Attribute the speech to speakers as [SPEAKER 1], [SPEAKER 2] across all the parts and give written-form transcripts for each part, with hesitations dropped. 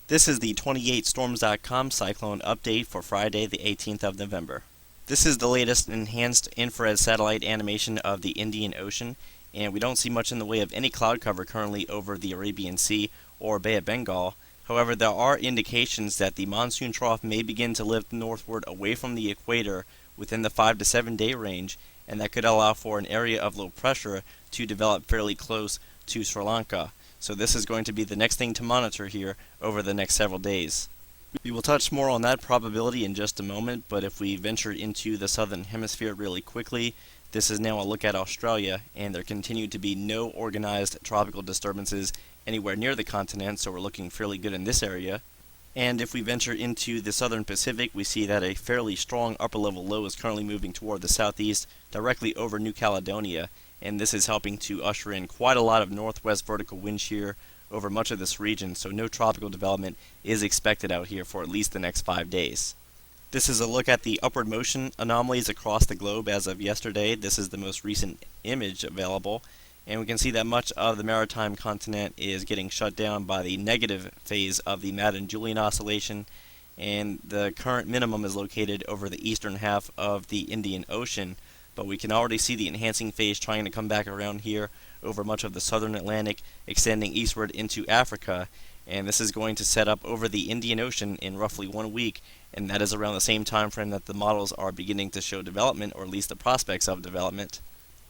[SPEAKER 1] This is the 28storms.com cyclone update for Friday, the 18th of November. This is the latest enhanced infrared satellite animation of the Indian Ocean, and we don't see much in the way of any cloud cover currently over the Arabian Sea or Bay of Bengal. However, there are indications that the monsoon trough may begin to lift northward away from the equator within the 5 to 7 day range, and that could allow for an area of low pressure to develop fairly close to Sri Lanka. So this is going to be the next thing to monitor here over the next several days. We will touch more on that probability in just a moment, but if we venture into the southern hemisphere really quickly, this is now a look at Australia, and there continue to be no organized tropical disturbances anywhere near the continent, so we're looking fairly good in this area. And if we venture into the southern Pacific, we see that a fairly strong upper level low is currently moving toward the southeast directly over New Caledonia, and this is helping to usher in quite a lot of northwest vertical wind shear over much of this region, so no tropical development is expected out here for at least the next 5 days. This is a look at the upward motion anomalies across the globe as of yesterday. This is the most recent image available, and we can see that much of the maritime continent is getting shut down by the negative phase of the Madden-Julian oscillation, and the current minimum is located over the eastern half of the Indian Ocean, but we can already see the enhancing phase trying to come back around here over much of the southern Atlantic, extending eastward into Africa, and this is going to set up over the Indian Ocean in roughly 1 week, and that is around the same time frame that the models are beginning to show development, or at least the prospects of development.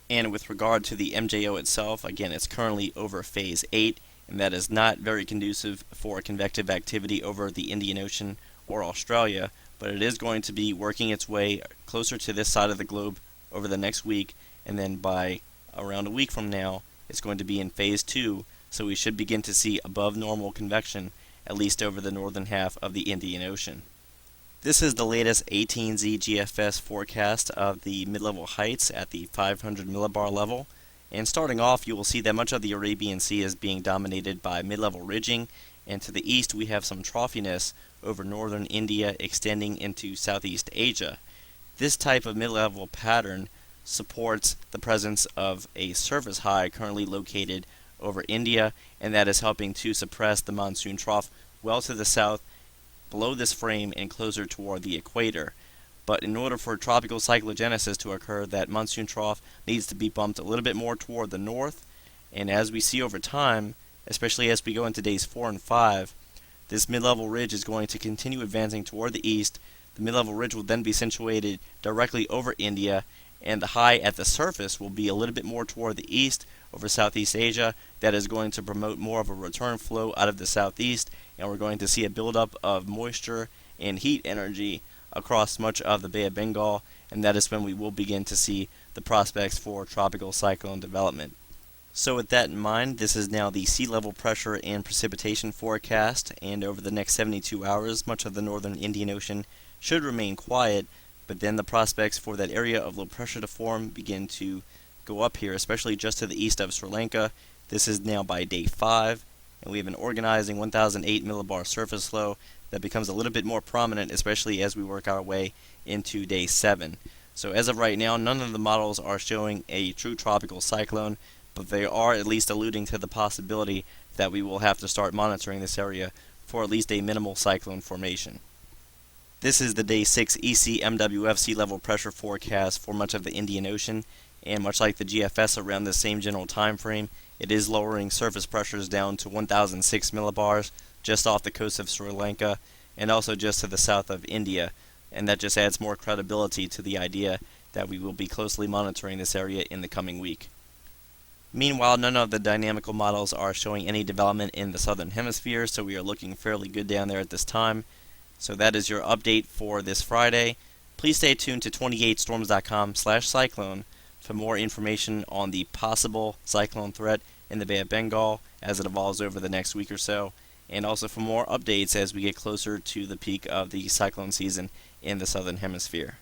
[SPEAKER 1] And with regard to the MJO itself, again, it's currently over phase 8, and that is not very conducive for convective activity over the Indian Ocean or Australia, but it is going to be working its way closer to this side of the globe over the next week, and then by around a week from now, it's going to be in phase 2, so we should begin to see above normal convection, at least over the northern half of the Indian Ocean. This is the latest 18Z GFS forecast of the mid-level heights at the 500 millibar level, and starting off you will see that much of the Arabian Sea is being dominated by mid-level ridging, and to the east we have some troughiness over northern India extending into Southeast Asia. This type of mid-level pattern supports the presence of a surface high currently located over India, and that is helping to suppress the monsoon trough well to the south below this frame and closer toward the equator. But in order for tropical cyclogenesis to occur, that monsoon trough needs to be bumped a little bit more toward the north, and as we see over time, especially as we go into days 4 and 5, this mid-level ridge is going to continue advancing toward the east. The mid-level ridge will then be situated directly over India, and the high at the surface will be a little bit more toward the east over Southeast Asia. That is going to promote more of a return flow out of the southeast, and we're going to see a buildup of moisture and heat energy across much of the Bay of Bengal, and that is when we will begin to see the prospects for tropical cyclone development. So with that in mind, this is now the sea level pressure and precipitation forecast, and over the next 72 hours, much of the northern Indian Ocean should remain quiet, but then the prospects for that area of low pressure to form begin to go up here, especially just to the east of Sri Lanka. This is now by day 5, and we have an organizing 1008 millibar surface low that becomes a little bit more prominent, especially as we work our way into day 7. So as of right now, none of the models are showing a true tropical cyclone, but they are at least alluding to the possibility that we will have to start monitoring this area for at least a minimal cyclone formation. This is the day 6 ECMWF sea level pressure forecast for much of the Indian Ocean, and much like the GFS around the same general time frame, it is lowering surface pressures down to 1006 millibars just off the coast of Sri Lanka and also just to the south of India, and that just adds more credibility to the idea that we will be closely monitoring this area in the coming week. Meanwhile, none of the dynamical models are showing any development in the southern hemisphere, so we are looking fairly good down there at this time. So that is your update for this Friday. Please stay tuned to 28storms.com/cyclone for more information on the possible cyclone threat in the Bay of Bengal as it evolves over the next week or so, and also for more updates as we get closer to the peak of the cyclone season in the southern hemisphere.